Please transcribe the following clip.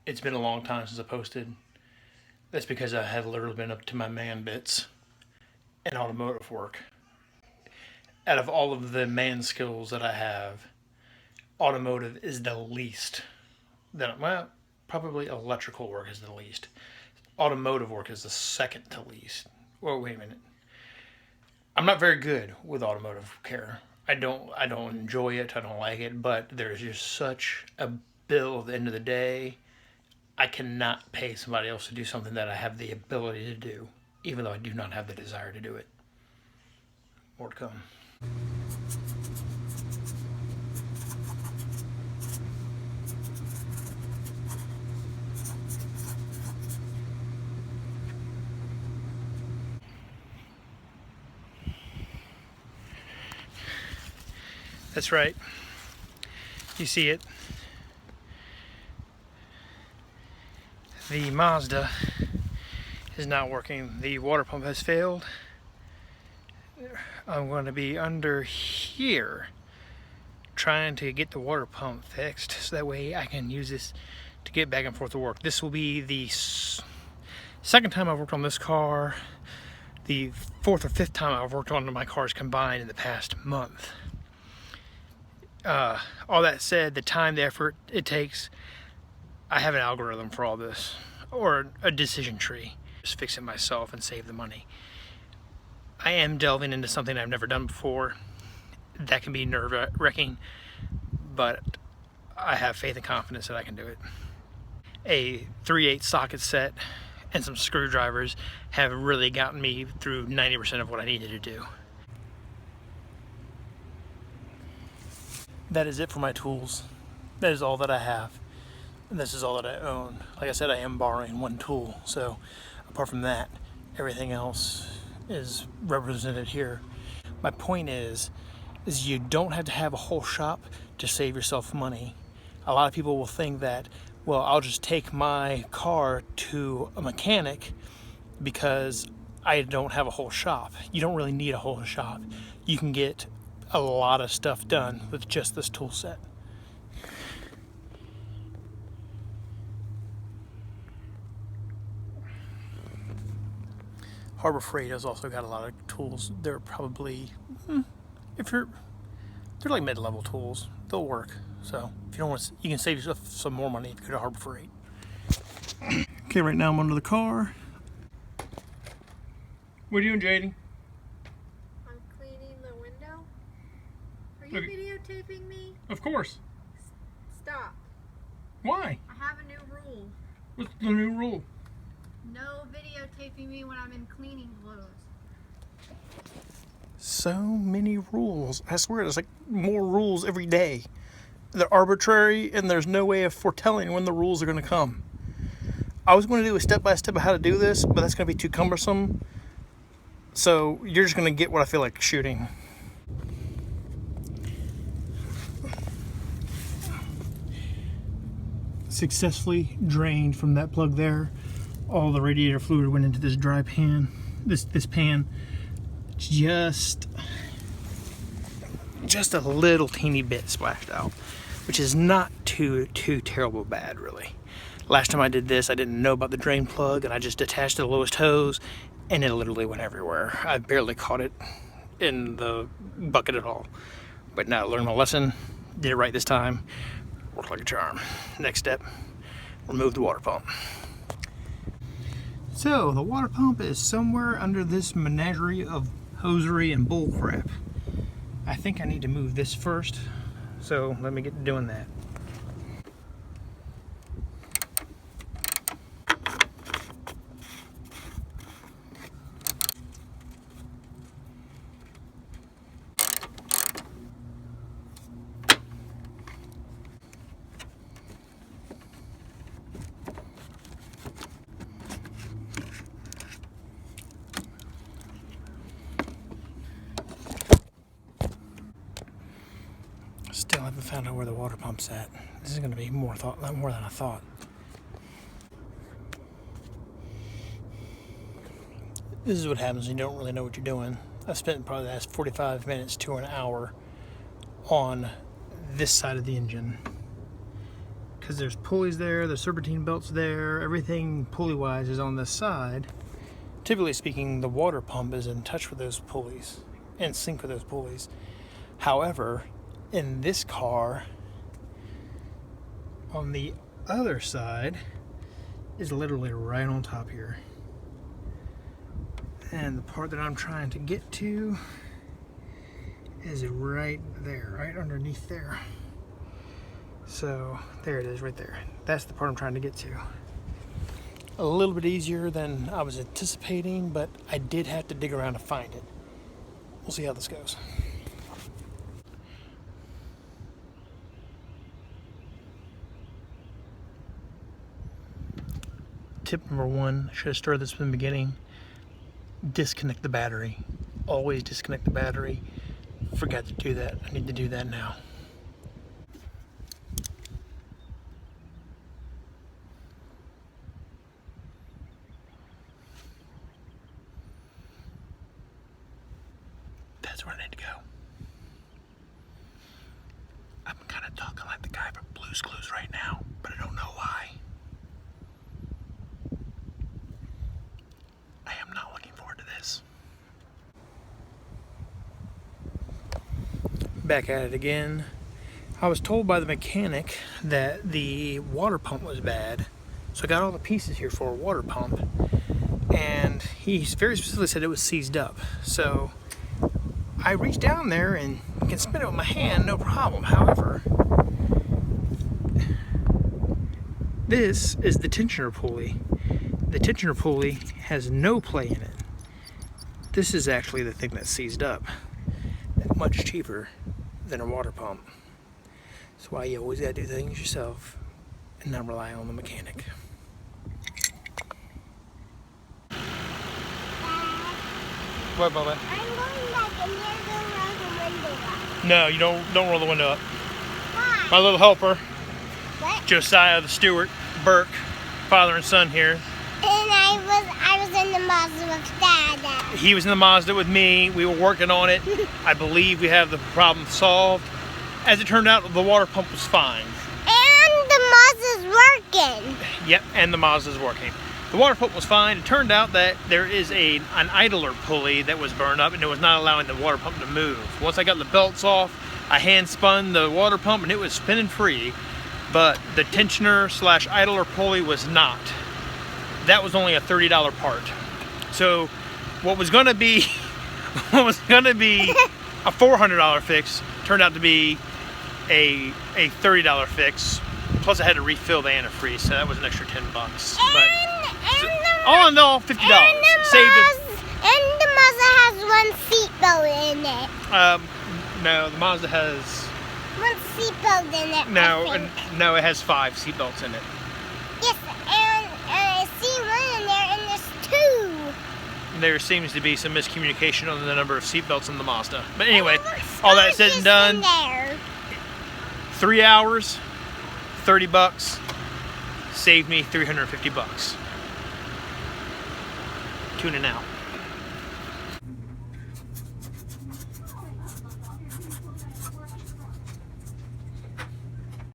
It's been a long time since I posted. That's because I have literally been up to my man bits in automotive work. Out of all of the man skills that I have, automotive is the least. Well, probably electrical work is the least. Automotive work is the second to least. Well, wait a minute. I'm not very good with automotive care. I don't enjoy it. I don't like it. But there's just such a bill at the end of the day. I cannot pay somebody else to do something that I have the ability to do, even though I do not have the desire to do it. More to come. That's right. You see it. The Mazda is not working. The water pump has failed. I'm going to be under here trying to get the water pump fixed so that way I can use this to get back and forth to work. This will be the second time I've worked on this car, the fourth or fifth time I've worked on my cars combined in the past month. All that said, the time, the effort it takes, I have an algorithm for all this, or a decision tree. Just fix it myself and save the money. I am delving into something I've never done before. That can be nerve-wracking, but I have faith and confidence that I can do it. A 3/8 socket set and some screwdrivers have really gotten me through 90% of what I needed to do. That is it for my tools. That is all that I have. And this is all that I own. Like I said, I am borrowing one tool. So apart from that, everything else is represented here. My point is you don't have to have a whole shop to save yourself money. A lot of people will think that, well, I'll just take my car to a mechanic because I don't have a whole shop. You don't really need a whole shop. You can get a lot of stuff done with just this tool set. Harbor Freight has also got a lot of tools. They're probably, they're like mid-level tools. They'll work. So if you don't want to, you can save yourself some more money if you go to Harbor Freight. Okay, right now I'm under the car. What are you doing, Jaden? I'm cleaning the window. Are you videotaping me? Of course. Stop. Why? I have a new rule. What's the new rule? No videotaping me when I'm in cleaning clothes. So many rules. I swear there's like more rules every day. They're arbitrary and there's no way of foretelling when the rules are going to come. I was going to do a step-by-step of how to do this, but that's going to be too cumbersome. So you're just going to get what I feel like shooting. Successfully drained from that plug there. All the radiator fluid went into this dry pan. This pan. Just a little teeny bit splashed out, which is not too terrible bad, really. Last time I did this, I didn't know about the drain plug, and I just detached the lowest hose, and it literally went everywhere. I barely caught it in the bucket at all. But now I learned my lesson, did it right this time, worked like a charm. Next step, remove the water pump. So the water pump is somewhere under this menagerie of hosiery and bull crap. I think I need to move this first, so let me get to doing that. Still haven't found out where the water pump's at. This is going to be more than I thought. This is what happens when you don't really know what you're doing. I've spent probably the last 45 minutes to an hour on this side of the engine because there's pulleys there, the serpentine belts there, everything pulley-wise is on this side. Typically speaking, the water pump is in touch with those pulleys, in sync with those pulleys. However, in this car, on the other side, is literally right on top here. And the part that I'm trying to get to is right there, right underneath there. So there it is right there. That's the part I'm trying to get to. A little bit easier than I was anticipating, but I did have to dig around to find it. We'll see how this goes. Tip number one, should have started this from the beginning. Disconnect the battery. Always disconnect the battery. Forgot to do that. I need to do that now. That's where I need to go. I'm kind of talking like the guy from Blue's Clues right now, but I don't know why. I am not looking forward to this. Back at it again. I was told by the mechanic that the water pump was bad, so I got all the pieces here for a water pump, and he very specifically said it was seized up. So I reached down there and can spin it with my hand, no problem. However, this is the tensioner pulley. The tensioner pulley has no play in it. This is actually the thing that's seized up. Much cheaper than a water pump. That's why you always gotta do things yourself and not rely on the mechanic. What, Bubba? I'm going back and you're going to roll the window up. No, you don't roll the window up. Why? My little helper, What? Josiah, the steward, Burke, father and son here. And I was in the Mazda with Dad. He was in the Mazda with me. We were working on it. I believe we have the problem solved. As it turned out, the water pump was fine. And the Mazda's working. Yep, and the Mazda's working. The water pump was fine. It turned out that there is an idler pulley that was burned up and it was not allowing the water pump to move. Once I got the belts off, I hand spun the water pump and it was spinning free, but the tensioner / idler pulley was not. That was only a $30 part. So what was gonna be a $400 fix turned out to be a $30 fix. Plus I had to refill the antifreeze, so that was an extra $10. But all in all, $50. Saved it. And the Mazda has one seatbelt in it. No, the Mazda has One seatbelt in it. I think. no, it has 5 seatbelts in it. Yes, and I see one in there, and there's 2. There seems to be some miscommunication on the number of seatbelts in the Mazda. But anyway, all that said and done, 3 hours, $30, saved me $350. Tuning out.